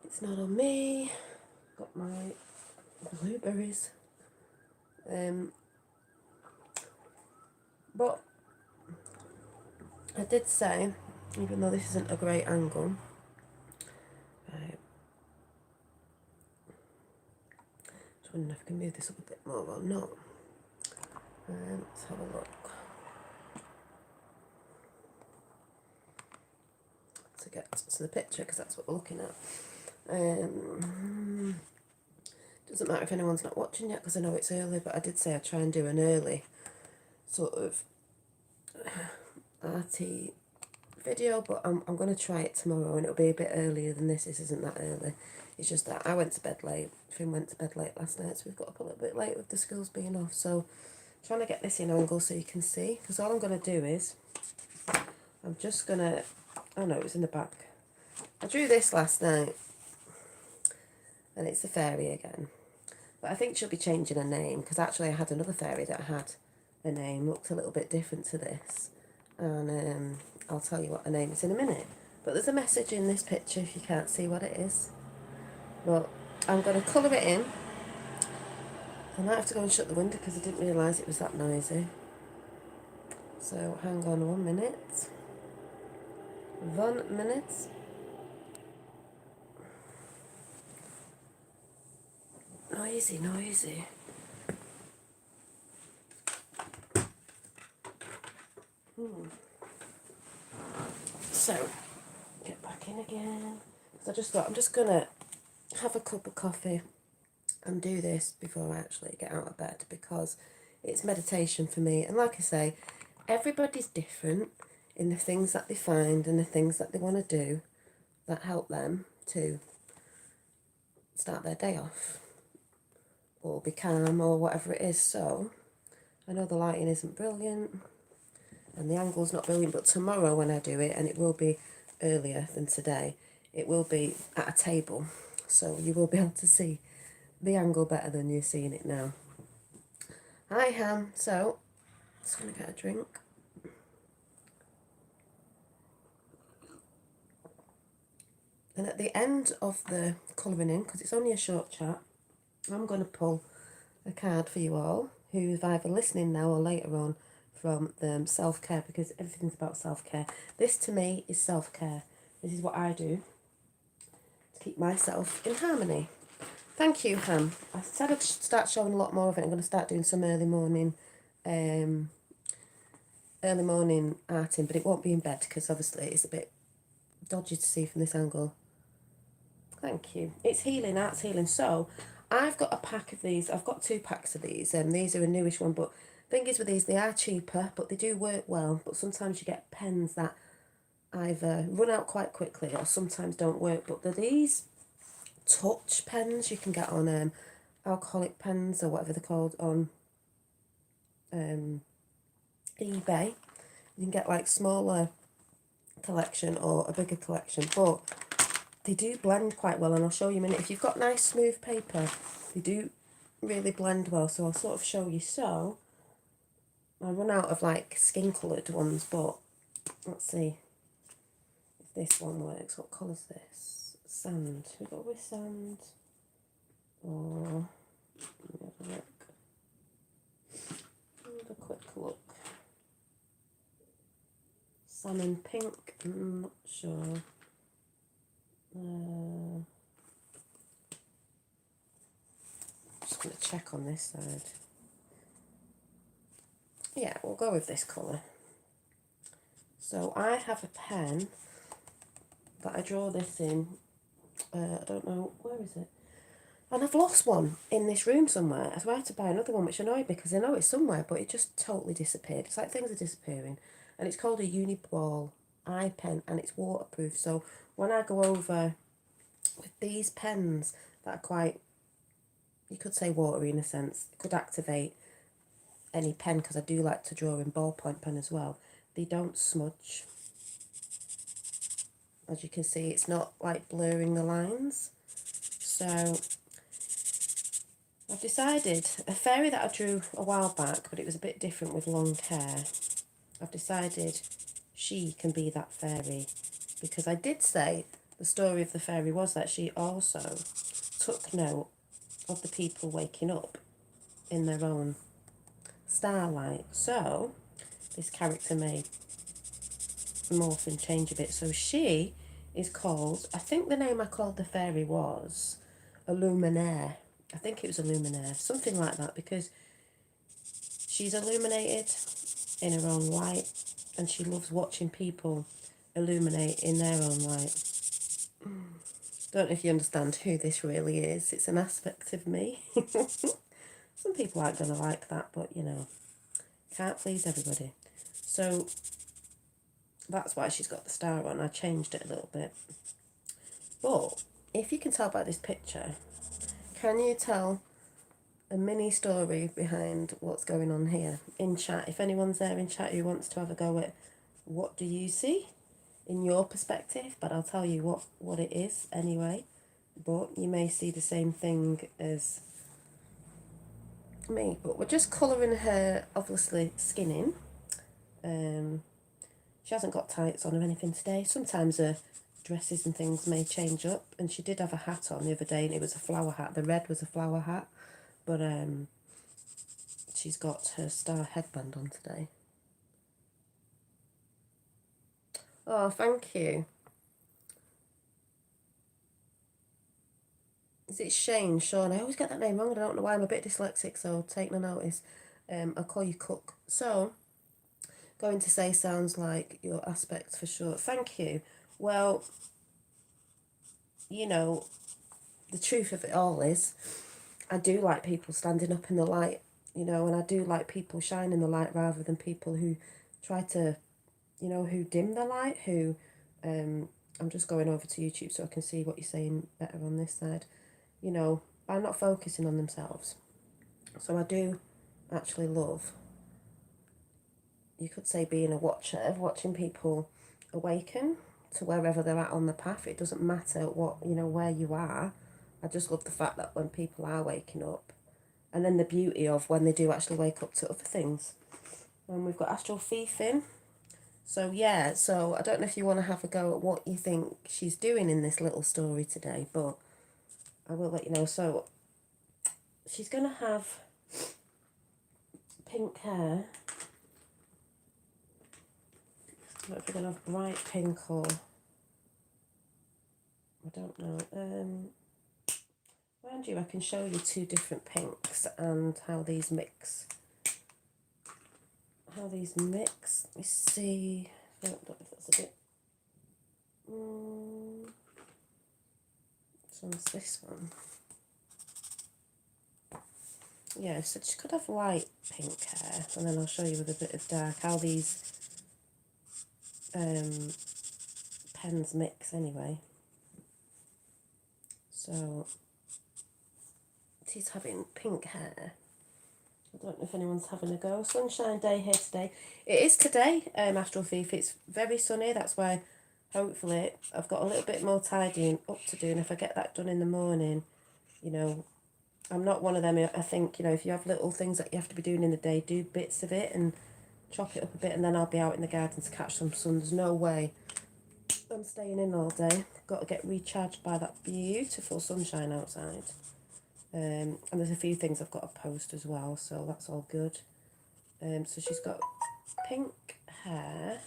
It's not on me. Got my blueberries. But I did say, even though this isn't a great angle, just wondering if I can move this up a bit more or not. Let's have a look. To get to the picture, because that's what we're looking at. Doesn't matter if anyone's not watching yet, because I know it's early, but I did say I'd try and do an early sort of arty video, but I'm going to try it tomorrow, and it'll be a bit earlier than this. This isn't that early. It's just that I went to bed late. Finn went to bed late last night, so we've got up a little bit late with the schools being off. So trying to get this in angle so you can see, because all I'm going to do is I'm just going to, oh no, it was in the back. I drew this last night, and it's a fairy again, but I think she'll be changing her name, because actually I had another fairy that had a name, looked a little bit different to this, and I'll tell you what her name is in a minute. But there's a message in this picture if you can't see what it is. Well, I'm going to colour it in. I might have to go and shut the window because I didn't realise it was that noisy. So hang on 1 minute. 1 minute. Noisy, noisy. So, get back in again. So I just thought I'm just going to have a cup of coffee and do this before I actually get out of bed, because it's meditation for me. And like I say, everybody's different in the things that they find and the things that they want to do that help them to start their day off or be calm or whatever it is. So I know the lighting isn't brilliant and the angle's not brilliant, but tomorrow when I do it, and it will be earlier than today, it will be at a table, so you will be able to see the angle better than you're seeing it now. Hi Ham. So just going to get a drink. And at the end of the colouring in, because it's only a short chat, I'm going to pull a card for you all who's either listening now or later on from the self-care, because everything's about self-care. This to me is self-care. This is what I do to keep myself in harmony. Thank you, Ham. I said I'd start showing a lot more of it. I'm going to start doing some early morning arting, but it won't be in bed because obviously it's a bit dodgy to see from this angle. Thank you. It's healing, art's healing. So I've got a pack of these. I've got 2 packs of these, and these are a newish one, but thing is with these, they are cheaper, but they do work well. But sometimes you get pens that either run out quite quickly or sometimes don't work. But they're these touch pens you can get on alcoholic pens or whatever they're called on eBay. You can get like smaller collection or a bigger collection, but they do blend quite well, and I'll show you in a minute. If you've got nice smooth paper, they do really blend well, so I'll sort of show you. So I run out of like skin coloured ones, but let's see if this one works. What colour's this? Sand. We go with sand, or let me have a look. Have a quick look. Salmon pink. I'm not sure. Just going to check on this side. Yeah, we'll go with this colour. So I have a pen that I draw this in. I don't know, where is it? And I've lost one in this room somewhere. I had to buy another one, which annoyed me because I know it's somewhere, but it just totally disappeared. It's like things are disappearing. And it's called a Uniball eye pen, and it's waterproof. So when I go over with these pens that are quite, you could say watery in a sense, it could activate any pen, because I do like to draw in ballpoint pen as well. They don't smudge. As you can see, it's not like blurring the lines. So I've decided, a fairy that I drew a while back, but it was a bit different with long hair, I've decided she can be that fairy, because I did say the story of the fairy was that she also took note of the people waking up in their own starlight. So this character may morph and change a bit. So she is called, I think the name I called the fairy was Illuminaire. I think it was Illuminaire, something like that, because she's illuminated in her own light and she loves watching people illuminate in their own light. Don't know if you understand who this really is. It's an aspect of me. Some people aren't going to like that, but you know, can't please everybody. So that's why she's got the star on. I changed it a little bit. But if you can tell by this picture, can you tell a mini story behind what's going on here? In chat, if anyone's there in chat who wants to have a go at what do you see in your perspective, but I'll tell you what it is anyway. But you may see the same thing as me. But we're just colouring her, obviously, skin in. She hasn't got tights on or anything today. Sometimes her dresses and things may change up. And she did have a hat on the other day, and it was a flower hat. The red was a flower hat. But she's got her star headband on today. Oh, thank you. Is it Shane? Sean? I always get that name wrong. I don't know why. I'm a bit dyslexic, so take no notice. I'll call you Cook. So, going to say sounds like your aspect for sure. Thank you. Well, you know, the truth of it all is I do like people standing up in the light, you know, and I do like people shining the light rather than people who try to, you know, who dim the light, who, I'm just going over to YouTube so I can see what you're saying better on this side, you know, by not focusing on themselves. So I do actually love, you could say, being a watcher, watching people awaken to wherever they're at on the path. It doesn't matter what, you know, where you are. I just love the fact that when people are waking up, and then the beauty of when they do actually wake up to other things. And we've got Astral Thief in. So yeah, so I don't know if you want to have a go at what you think she's doing in this little story today, but I will let you know. So she's going to have pink hair. I don't know if we're going to have bright pink or, I don't know. Mind you, I can show you two different pinks and how these mix. Let me see. I don't know if that's a bit. So it's this one. Yeah, so she could have light pink hair, and then I'll show you with a bit of dark how these pens mix anyway. So she's having pink hair. I don't know if anyone's having a go. Sunshine day here today. It is today, Astral Thief. It's very sunny. That's why hopefully I've got a little bit more tidying up to do. And if I get that done in the morning, you know, I'm not one of them. I think, you know, if you have little things that you have to be doing in the day, do bits of it and chop it up a bit. And then I'll be out in the garden to catch some sun. There's no way I'm staying in all day. Got to get recharged by that beautiful sunshine outside. And there's a few things I've got to post as well, so that's all good. So she's got pink hair.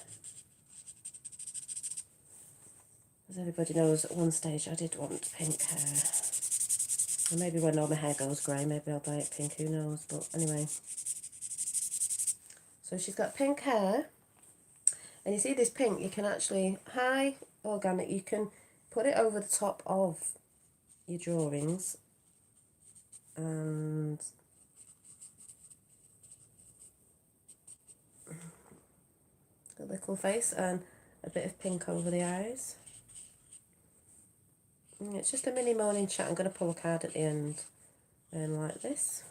As everybody knows, at one stage I did want pink hair. And maybe when all my hair goes grey, maybe I'll dye it pink, who knows. But anyway. So she's got pink hair. And you see this pink, you can actually, hi, organic, you can put it over the top of your drawings. And the little face and a bit of pink over the eyes. And it's just a mini morning chat. I'm going to pull a card at the end and like this.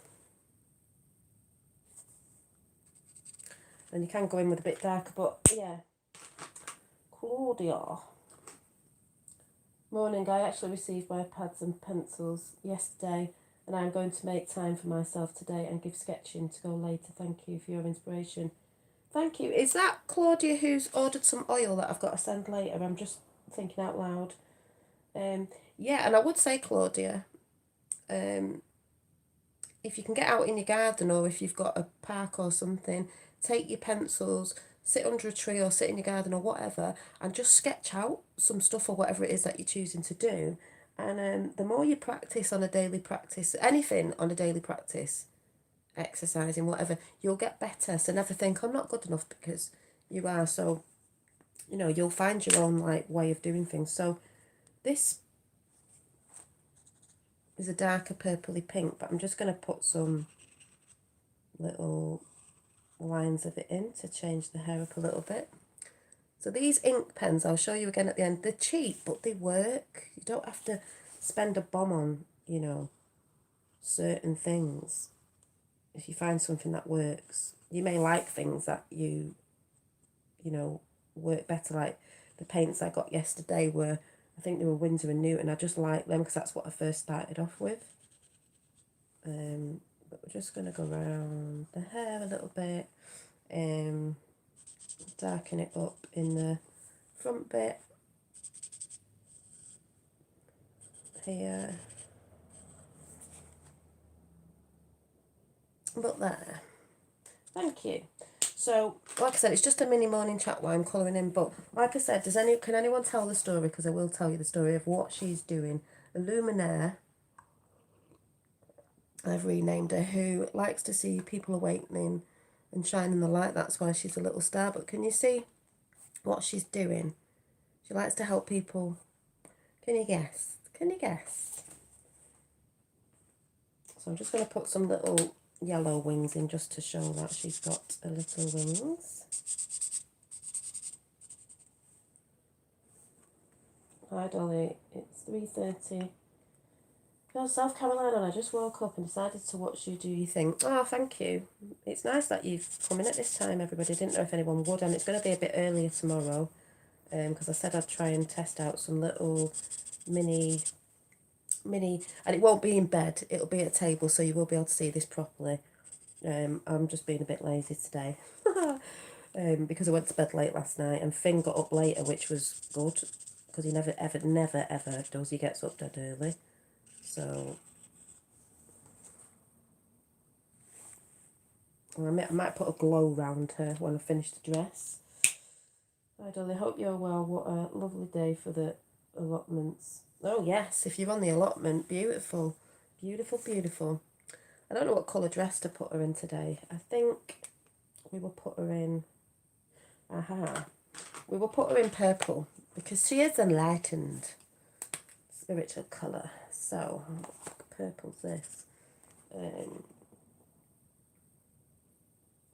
And you can go in with a bit darker, but yeah. Claudia. Morning, I actually received my pads and pencils yesterday, and I'm going to make time for myself today and give sketching to go later. Thank you for your inspiration. Thank you. Is that Claudia who's ordered some oil that I've got to send later? I'm just thinking out loud. Yeah, and I would say, Claudia, um, if you can get out in your garden or if you've got a park or something, take your pencils, sit under a tree or sit in your garden or whatever, and just sketch out some stuff or whatever it is that you're choosing to do. And the more you practice on a daily practice, anything on a daily practice, exercising, whatever, you'll get better. So never think, I'm not good enough, because you are. So, you know, you'll find your own like way of doing things. So this is a darker purpley pink, but I'm just going to put some little lines of it in to change the hair up a little bit. So these ink pens, I'll show you again at the end, they're cheap, but they work. You don't have to spend a bomb on, you know, certain things. If you find something that works, you may like things that you know, work better. Like the paints I got yesterday were, I think they were Winsor and Newton. I just like them because that's what I first started off with. But we're just going to go around the hair a little bit, darken it up in the front bit here. But there. Thank you. So, like I said, it's just a mini morning chat while I'm colouring in. But like I said, can anyone tell the story? Because I will tell you the story of what she's doing. Illuminaire, I've renamed her, who likes to see people awakening and shining the light. That's why she's a little star. But can you see what she's doing? She likes to help people. Can you guess? Can you guess? So I'm just going to put some little yellow wings in just to show that she's got a little wings. Hi Dolly, it's 3:30. Go South Carolina, and I just woke up and decided to watch you do your thing. Oh, thank you. It's nice that you've come in at this time, everybody. Didn't know if anyone would, and it's going to be a bit earlier tomorrow, because I said I'd try and test out some little mini, and it won't be in bed. It'll be at a table, so you will be able to see this properly. I'm just being a bit lazy today. Because I went to bed late last night, and Finn got up later, which was good, because he never ever does. He gets up dead early. So I might put a glow round her when I finish the dress. Hi Dolly, hope you're well. What a lovely day for the allotments. Oh yes, if you're on the allotment, beautiful. Beautiful, beautiful. I don't know what colour dress to put her in today. I think we will put her in, we will put her in purple, because she is enlightened. Spiritual colour. So, purple's this.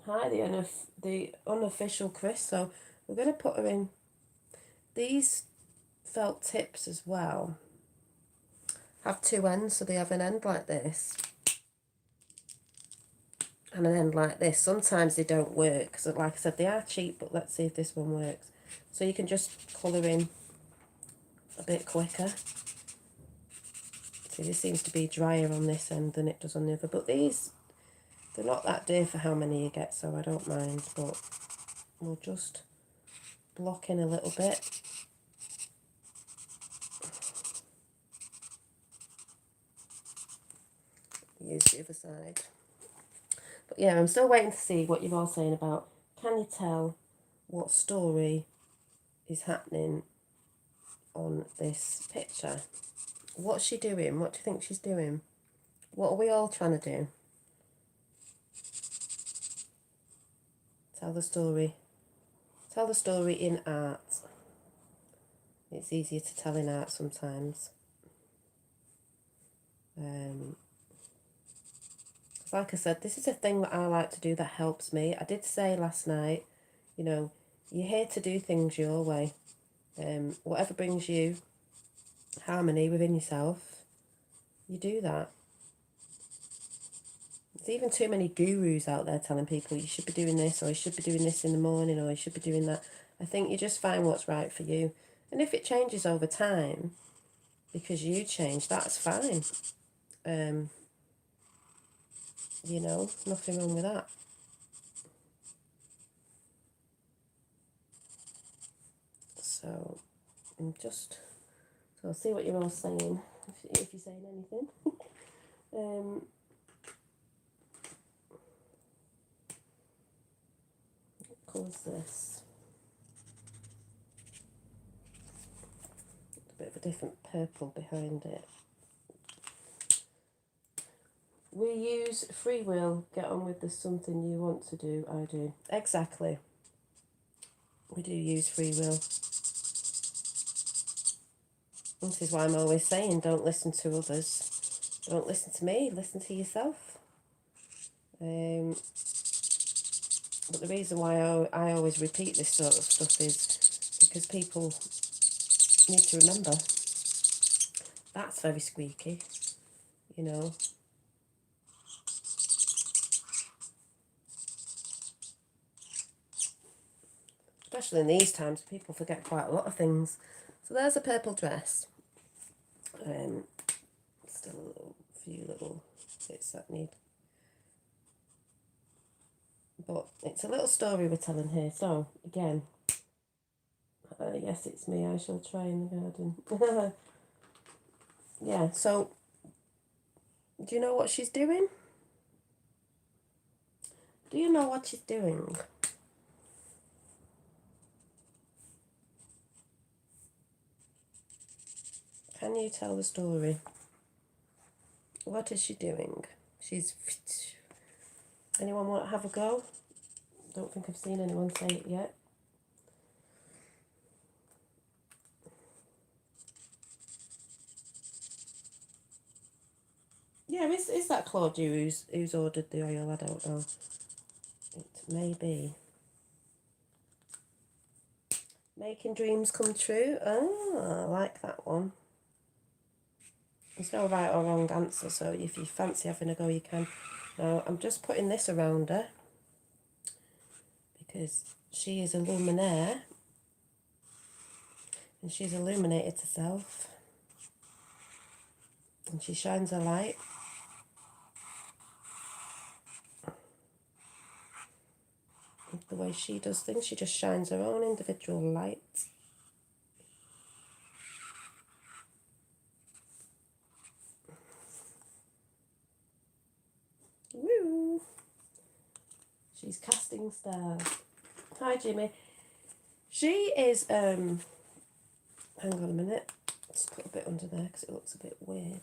Hi, the unofficial Chris. So we're going to put her in these felt tips as well. Have two ends, so they have an end like this and an end like this. Sometimes they don't work, so like I said, they are cheap, but let's see if this one works. So you can just colour in a bit quicker. See, this seems to be drier on this end than it does on the other, but these, they're not that dear for how many you get, so I don't mind, but we'll just block in a little bit. Use the other side. But yeah, I'm still waiting to see what you're all saying about, can you tell what story is happening on this picture? What's she doing? What do you think she's doing? What are we all trying to do? Tell the story. Tell the story in art. It's easier to tell in art sometimes. Like I said, this is a thing that I like to do that helps me. I did say last night, you know, you're here to do things your way. Whatever brings you harmony within yourself, you do that. There's even too many gurus out there telling people you should be doing this, or you should be doing this in the morning, or you should be doing that. I think you just find what's right for you. And if it changes over time, because you change, that's fine. You know, nothing wrong with that. So So I'll see what you're all saying, if you're saying anything. What colour's this? A bit of a different purple behind it. We use free will. Get on with this. Something you want to do. I do. Exactly. We do use free will. This is why I'm always saying, don't listen to others. Don't listen to me. Listen to yourself. But the reason why I always repeat this sort of stuff is because people need to remember. That's very squeaky, you know. Especially in these times, people forget quite a lot of things. So there's a purple dress. Still a few little bits that need. But it's a little story we're telling here. So, again, yes, it's me. I shall try in the garden. Yeah, so, do you know what she's doing? Do you know what she's doing? Can you tell the story? What is she doing? She's... Anyone want to have a go? Don't think I've seen anyone say it yet. Yeah, is that Claudia who's ordered the oil? I don't know. It may be. Making dreams come true. Ah, I like that one. There's no right or wrong answer, so if you fancy having a go, you can. Now, I'm just putting this around her because she is a luminaire and she's illuminated herself and she shines a light. The way she does things, she just shines her own individual light. Woo! She's casting stars. Hi, Jimmy. She is, hang on a minute. Let's put a bit under there because it looks a bit weird.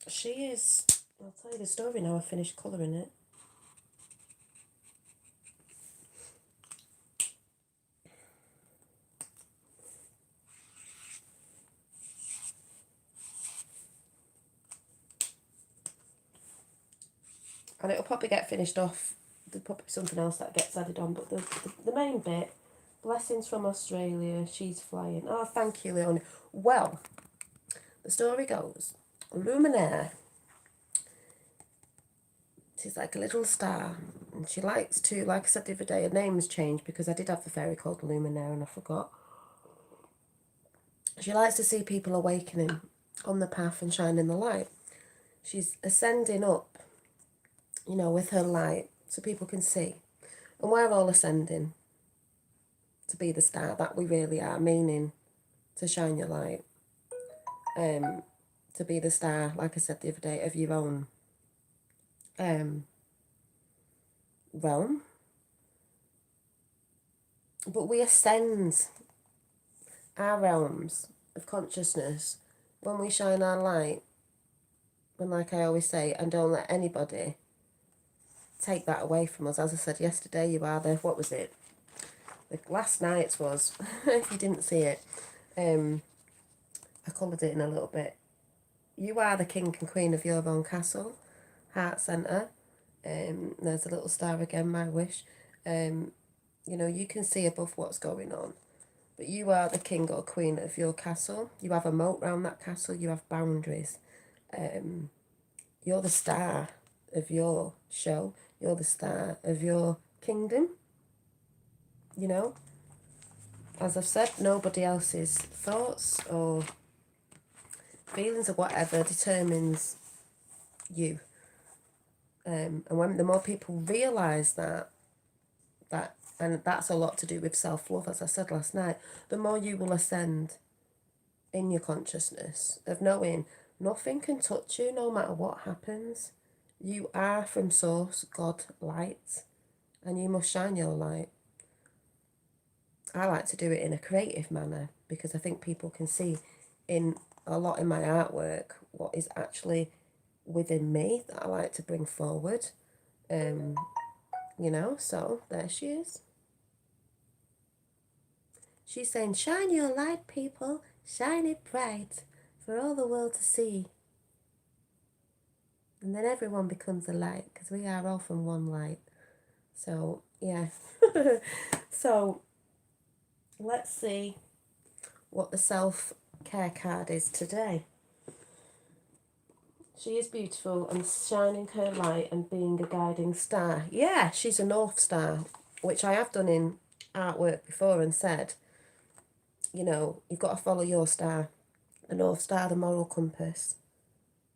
She is, I'll tell you the story now I've finished colouring it. And it'll probably get finished off. There'll probably be something else that gets added on. But the main bit, blessings from Australia, she's flying. Oh, thank you, Leonie. Well, the story goes, Luminaire, she's like a little star. And she likes to, like I said the other day, her name's changed because I did have the fairy called Luminaire and I forgot. She likes to see people awakening on the path and shining the light. She's ascending up, you know, with her light so people can see. And we're all ascending to be the star that we really are, meaning to shine your light. To be the star, like I said the other day, of your own realm. But we ascend our realms of consciousness when we shine our light. And like I always say, and don't let anybody take that away from us. As I said yesterday, you are the, what was it? The last night's was, if you didn't see it, I coloured it in a little bit. You are the king and queen of your own castle, heart centre. There's a little star again, my wish. You know, you can see above what's going on. But you are the king or queen of your castle. You have a moat around that castle. You have boundaries. You're the star of your show. You're the star of your kingdom. You know, as I've said, nobody else's thoughts or feelings or whatever determines you. And when the more people realise that, and that's a lot to do with self-love, as I said last night, the more you will ascend in your consciousness of knowing nothing can touch you no matter what happens. You are from source, God, light, and you must shine your light. I like to do it in a creative manner because I think people can see in a lot in my artwork what is actually within me that I like to bring forward. You know, so there she is. She's saying, shine your light, people, shine it bright for all the world to see. And then everyone becomes a light because we are all from one light. So, yeah. So, let's see what the self-care card is today. She is beautiful and shining her light and being a guiding star. Yeah, she's a North Star, which I have done in artwork before and said, you know, you've got to follow your star. The North Star, the moral compass,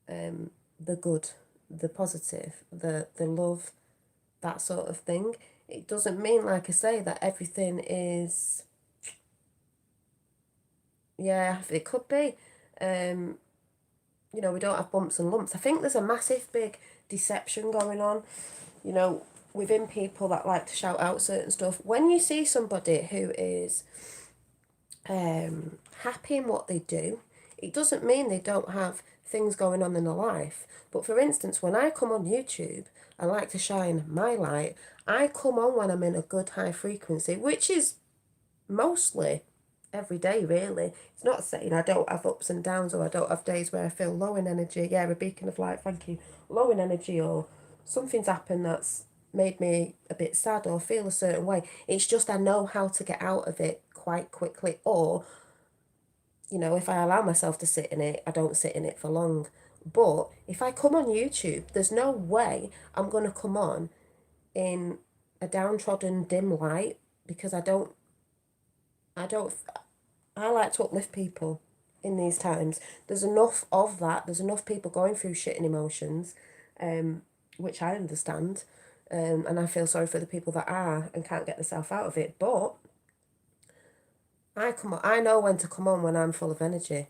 the good, the positive, the love, that sort of thing. It doesn't mean, like I say, that everything is, yeah, it could be. You know, we don't have bumps and lumps. I think there's a massive big deception going on, you know, within people that like to shout out certain stuff. When you see somebody who is happy in what they do, it doesn't mean they don't have things going on in their life. But for instance, when I come on YouTube, I like to shine my light. I come on when I'm in a good high frequency, which is mostly every day, really. It's not saying I don't have ups and downs or I don't have days where I feel low in energy. Yeah, a beacon of light, thank you. Low in energy, or something's happened that's made me a bit sad or feel a certain way. It's just I know how to get out of it quite quickly, or, you know, if I allow myself to sit in it, I don't sit in it for long. But if I come on YouTube, there's no way I'm going to come on in a downtrodden dim light, because I like to uplift people in these times. There's enough of that. There's enough people going through shit and emotions, which I understand. And I feel sorry for the people that are and can't get themselves out of it. But I know when to come on when I'm full of energy.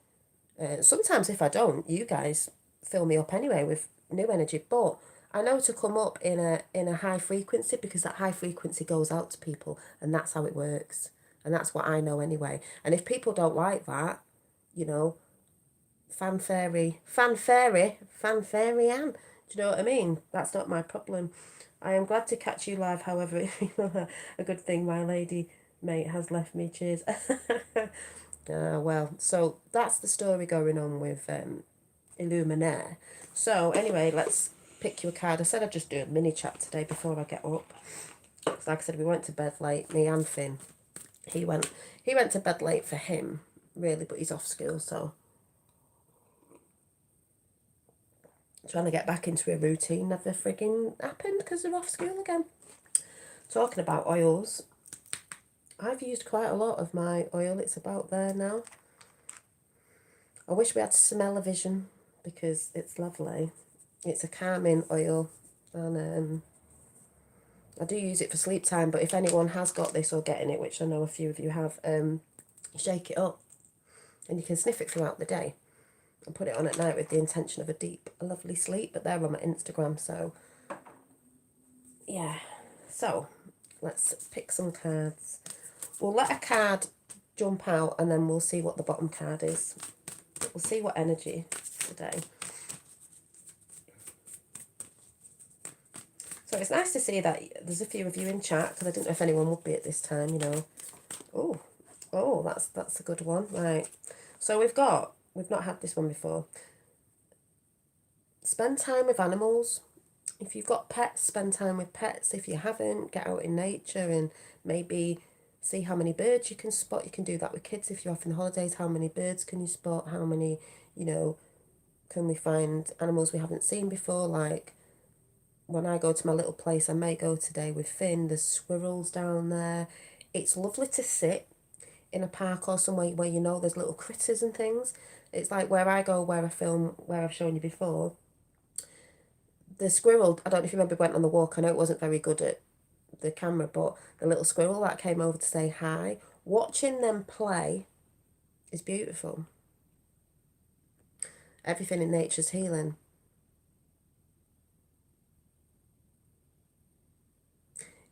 Sometimes if I don't, you guys fill me up anyway with new energy. But I know to come up in a high frequency, because that high frequency goes out to people, and that's how it works. And that's what I know anyway. And if people don't like that, you know, fanfare Ann. Do you know what I mean? That's not my problem. I am glad to catch you live, however, a good thing my lady mate has left me. Cheers. Well, so that's the story going on with Illuminaire. So anyway, let's pick you a card. I said I'd just do a mini chat today before I get up. Like I said, we went to bed late, me and Finn. He went to bed late for him, really, but he's off school, so trying to get back into a routine never frigging happened because they're off school again. Talking about oils, I've used quite a lot of my oil. It's about there now. I wish we had smell-o-vision because it's lovely. It's a calming oil, and I do use it for sleep time, but if anyone has got this or getting it, which I know a few of you have, shake it up and you can sniff it throughout the day and put it on at night with the intention of a lovely sleep. But they're on my Instagram, so yeah. So let's pick some cards. We'll let a card jump out and then we'll see what the bottom card is. We'll see what energy today. So it's nice to see that there's a few of you in chat, because I didn't know if anyone would be at this time, you know. Oh, that's a good one. Right. So we've not had this one before. Spend time with animals. If you've got pets, spend time with pets. If you haven't, get out in nature and maybe see how many birds you can spot. You can do that with kids if you're off on holidays. How many birds can you spot? How many, you know, can we find animals we haven't seen before? Like, when I go to my little place, I may go today with Finn, there's squirrels down there. It's lovely to sit in a park or somewhere where you know there's little critters and things. It's like where I go, where I film, where I've shown you before. The squirrel, I don't know if you remember, went on the walk. I know it wasn't very good at the camera, but the little squirrel that came over to say hi, watching them play is beautiful. Everything in nature's healing.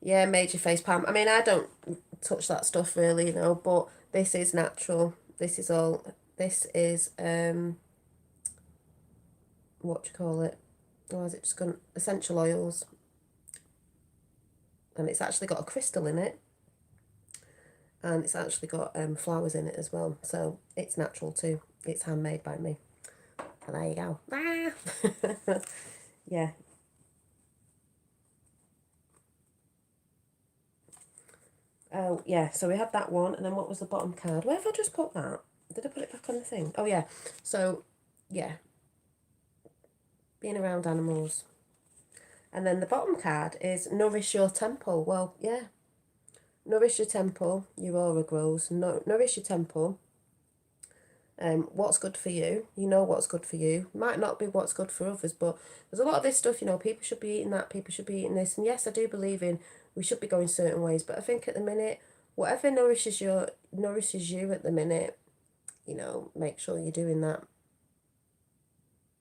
Yeah, major face palm. I mean, I don't touch that stuff really, but this is natural. This is all, this is, what do you call it? Or is it just gone? Essential oils. And it's actually got a crystal in it. And it's actually got flowers in it as well. So it's natural too. It's handmade by me. And there you go. Ah! Yeah. Oh, yeah. So we had that one. And then what was the bottom card? Where have I just put that? Did I put it back on the thing? Oh, yeah. So, yeah. Being around animals. And then the bottom card is nourish your temple. Well, yeah. Nourish your temple. Your aura grows. No, nourish your temple. What's good for you. You know what's good for you. Might not be what's good for others, but there's a lot of this stuff, people should be eating that, people should be eating this. And yes, I do believe in we should be going certain ways, but I think at the minute, whatever nourishes you at the minute, make sure you're doing that.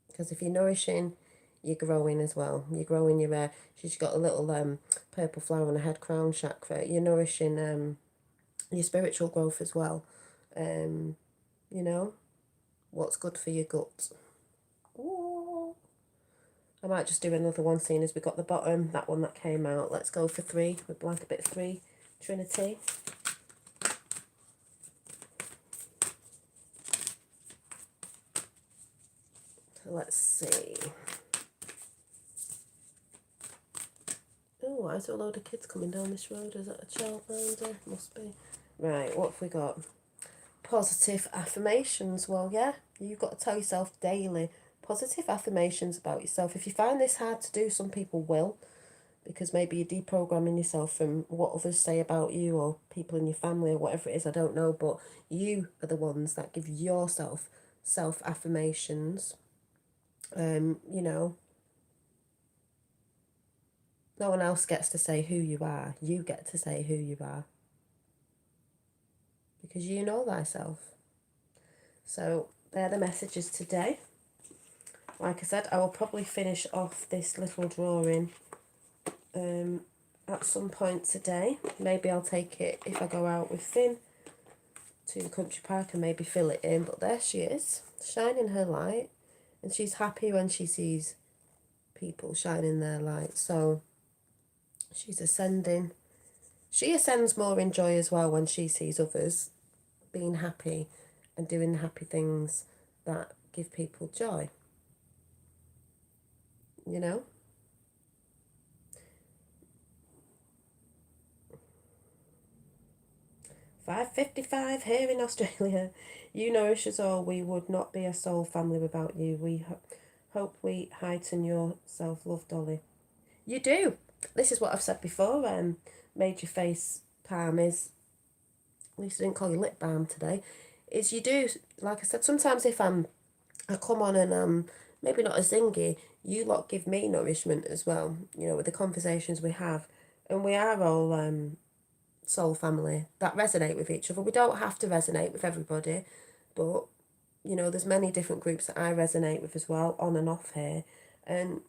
Because if you're nourishing, you're growing as well. You're growing your she's got a little purple flower on her head, crown chakra. You're nourishing your spiritual growth as well. You know, what's good for your gut. Ooh. I might just do another one, seeing as we got the bottom, that one that came out. Let's go for 3. We'd like a bit of 3 Trinity. So let's see. Oh, why is there a load of kids coming down this road? Is that a childminder? Must be. Right, what have we got? Positive affirmations. Well, yeah, you've got to tell yourself daily positive affirmations about yourself. If you find this hard to do, some people will, because maybe you're deprogramming yourself from what others say about you or people in your family or whatever it is, I don't know, but you are the ones that give yourself self affirmations. You know, no one else gets to say who you are. You get to say who you are, because you know thyself. So they're the messages today. Like I said, I will probably finish off this little drawing at some point today. Maybe I'll take it, if I go out with Finn, to the country park and maybe fill it in. But there she is, shining her light. And she's happy when she sees people shining their light. So she's ascending. She ascends more in joy as well when she sees others being happy and doing happy things that give people joy. You know? 5:55 here in Australia. You nourish us all. We would not be a soul family without you. We hope we heighten your self-love, Dolly. You do. This is what I've said before. Made your face palm is, at least I didn't call you lip balm today, is you do, like I said, sometimes if I come on and maybe not as zingy, you lot give me nourishment as well, with the conversations we have. And we are all soul family that resonate with each other. We don't have to resonate with everybody, but there's many different groups that I resonate with as well, on and off here, and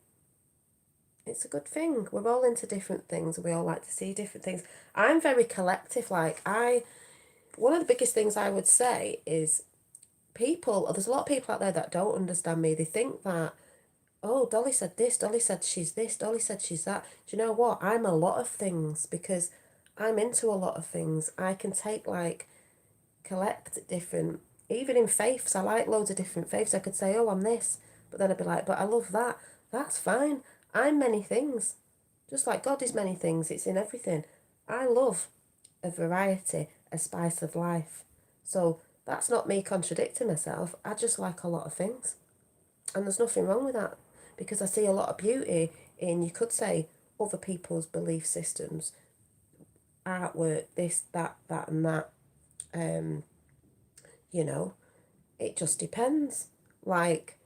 it's a good thing. We're all into different things. We all like to see different things. I'm very collective. One of the biggest things I would say is there's a lot of people out there that don't understand me. They think that, oh, Dolly said this, Dolly said she's this, Dolly said she's that. Do you know what? I'm a lot of things, because I'm into a lot of things. I can collect different, even in faiths. I like loads of different faiths. I could say, oh, I'm this, but then I'd be like, but I love that. That's fine. I'm many things. Just like God is many things. It's in everything. I love a variety, a spice of life. So that's not me contradicting myself. I just like a lot of things. And there's nothing wrong with that, because I see a lot of beauty in, you could say, other people's belief systems, artwork, this, that, and that. It just depends. Like,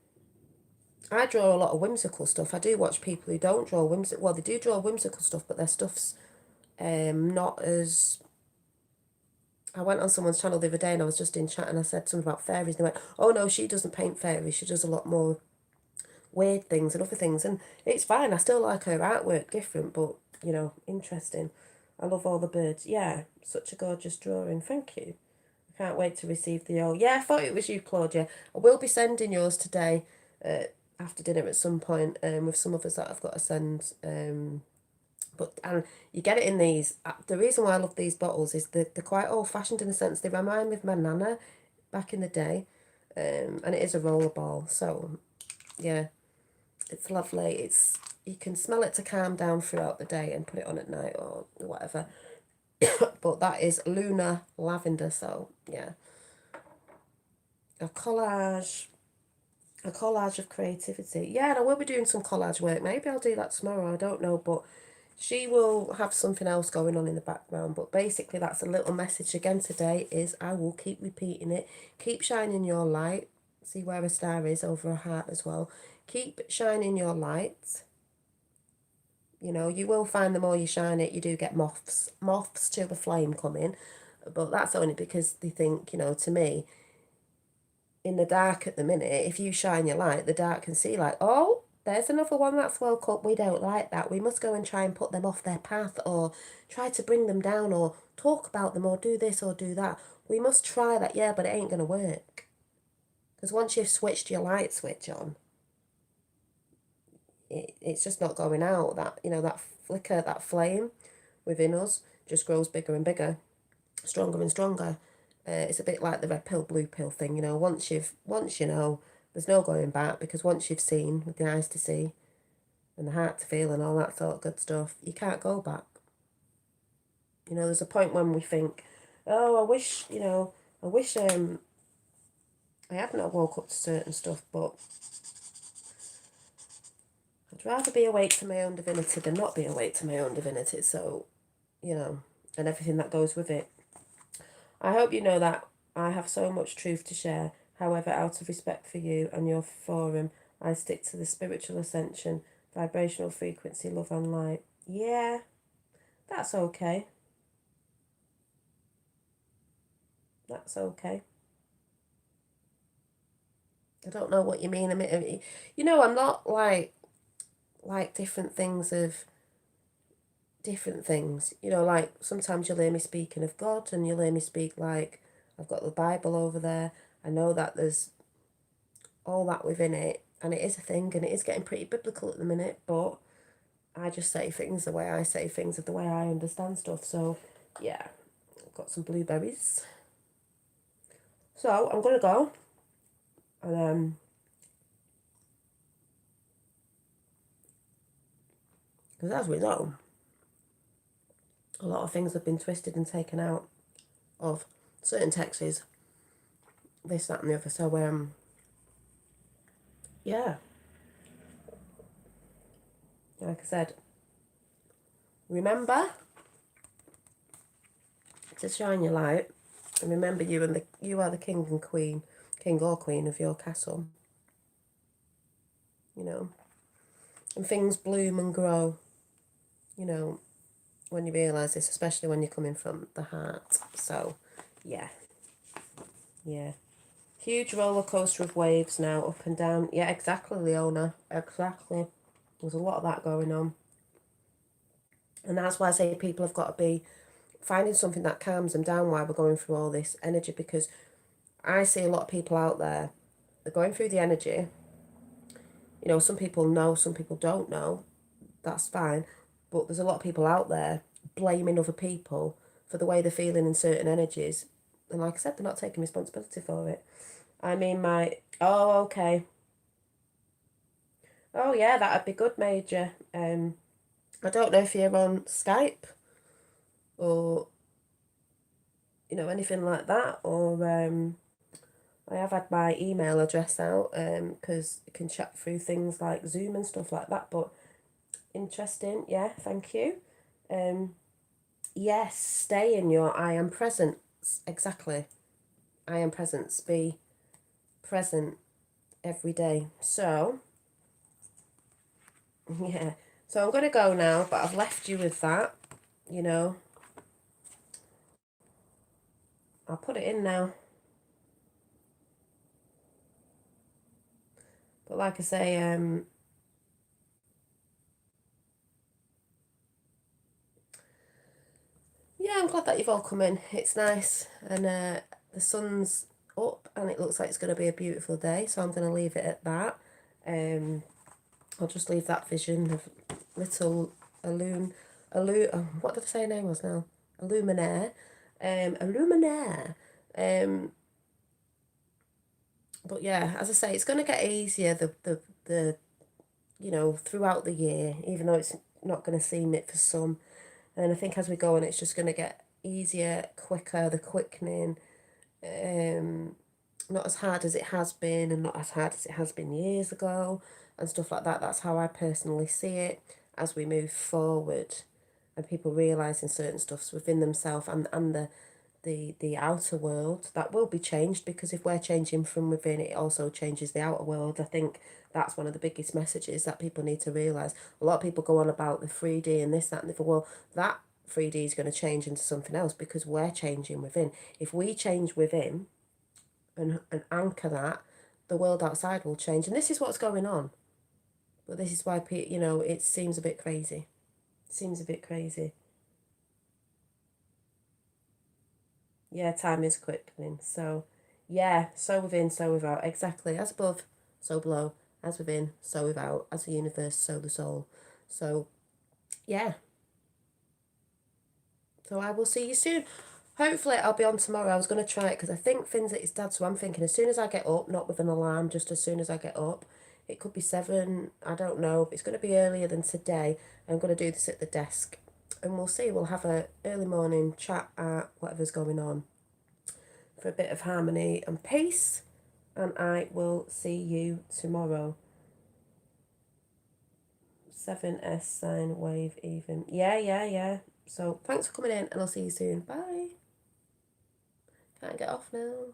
I draw a lot of whimsical stuff. I do watch people who don't draw whimsical. Well, they do draw whimsical stuff, but their stuff's not as I went on someone's channel the other day and I was just in chat and I said something about fairies. And they went, oh no, she doesn't paint fairies. She does a lot more weird things and other things. And it's fine. I still like her artwork, different, but, you know, interesting. I love all the birds. Yeah, such a gorgeous drawing. Thank you. I can't wait to receive the all. Yeah, I thought it was you, Claudia. I will be sending yours today after dinner at some point with some others that I've got to send. But and you get it in these. The reason why I love these bottles is that they're quite old fashioned in a sense. They remind me of my nana back in the day, and it is a rollerball. So yeah, it's lovely. It's you can smell it to calm down throughout the day and put it on at night or whatever. But that is Luna Lavender. So yeah, a collage. A collage of creativity. Yeah, and I will be doing some collage work. Maybe I'll do that tomorrow. I don't know, but she will have something else going on in the background. But basically, that's a little message again today is I will keep repeating it. Keep shining your light. See where a star is over a heart as well. Keep shining your light. You know, you will find the more you shine it, you do get moths to the flame coming. But that's only because they think, you know, to me, in the dark at the minute, if you shine your light, the dark can see like, oh, there's another one that's woke up. We don't like that. We must go and try and put them off their path or try to bring them down or talk about them or do this or do that. We must try that, yeah, but it ain't going to work. Because once you've switched your light switch on, it's just not going out. That, you know, that flicker, that flame within us just grows bigger and bigger, stronger and stronger. It's a bit like the red pill, blue pill thing, you know. Once you know, there's no going back because once you've seen with the eyes to see and the heart to feel and all that sort of good stuff, you can't go back. You know, there's a point when we think, oh, I wish, you know, I wish I hadn't have woke up to certain stuff, but I'd rather be awake to my own divinity than not be awake to my own divinity. So, you know, and everything that goes with it. I hope you know that I have so much truth to share. However, out of respect for you and your forum, I stick to the spiritual ascension, vibrational frequency, love and light. Yeah, that's okay. That's okay. I don't know what you mean. You know, I'm not like different things of different things. You know, like sometimes you'll hear me speaking of God and you'll hear me speak like I've got the Bible over there. I know that there's all that within it and it is a thing and it is getting pretty biblical at the minute, but I just say things the way I say things of the way I understand stuff. So yeah, I've got some blueberries. So I'm gonna go and because as we know, a lot of things have been twisted and taken out of certain texts, this, that, and the other. So yeah, like I said, remember to shine your light, and remember you are the king and queen, king or queen of your castle. You know, and things bloom and grow. You know, when you realise this, especially when you're coming from the heart. So, yeah, yeah. Huge roller coaster of waves now, up and down. Yeah, exactly, Leona. Exactly. There's a lot of that going on. And that's why I say people have got to be finding something that calms them down while we're going through all this energy, because I see a lot of people out there, they're going through the energy. You know, some people know, some people don't know. That's fine. But there's a lot of people out there blaming other people for the way they're feeling in certain energies. And like I said, they're not taking responsibility for it. I mean, oh, okay. Oh, yeah, that'd be good, Major. I don't know if you're on Skype or, you know, anything like that. Or I have had my email address out because you can chat through things like Zoom and stuff like that. But interesting, yeah, thank you. Yes, stay in your I am present. Exactly. I am presence. Be present every day. So, yeah. So I'm going to go now, but I've left you with that, you know. I'll put it in now. But like I say, yeah, I'm glad that you've all come in. It's nice, and the sun's up, and it looks like it's going to be a beautiful day. So I'm going to leave it at that. Um, I'll just leave that vision of little what did I say her name was now? Illuminaire. Illuminaire. Um, but yeah, as I say, it's going to get easier the throughout the year, even though it's not going to seem it for some. And I think as we go on, it's just going to get easier, quicker, the quickening, not as hard as it has been and not as hard as it has been years ago and stuff like that. That's how I personally see it as we move forward and people realising certain stuffs within themselves and the outer world that will be changed, because if we're changing from within, it also changes the outer world. I think that's one of the biggest messages that people need to realise. A lot of people go on about the 3D and this, that and the other. Well, that 3D is going to change into something else because we're changing within. If we change within and anchor that, the world outside will change. And this is what's going on. But this is why, it seems a bit crazy. It seems a bit crazy. Yeah, time is quickening. So, yeah, so within, so without. Exactly. As above, so below. As within, so without. As the universe, so the soul. So, yeah. So I will see you soon. Hopefully I'll be on tomorrow. I was going to try it because I think Finn's at his dad. So I'm thinking as soon as I get up, not with an alarm, just as soon as I get up. It could be 7. I don't know. It's going to be earlier than today. I'm going to do this at the desk. And we'll see. We'll have a early morning chat at whatever's going on for a bit of harmony and peace. And I will see you tomorrow. 7S sine wave even. Yeah, yeah, yeah. So thanks for coming in and I'll see you soon. Bye. Can't get off now.